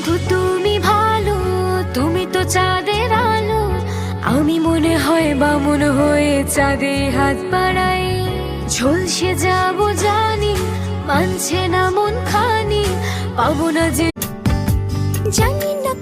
শুধু তুমি ভালো, তুমি তো চাঁদের আলো। আমি মনে হয় বামুন হয়ে চাঁদে হাত বাড়াই, ঝলসে যাব জানি, মানছে না মন খানি, পাবো না যে। জানি না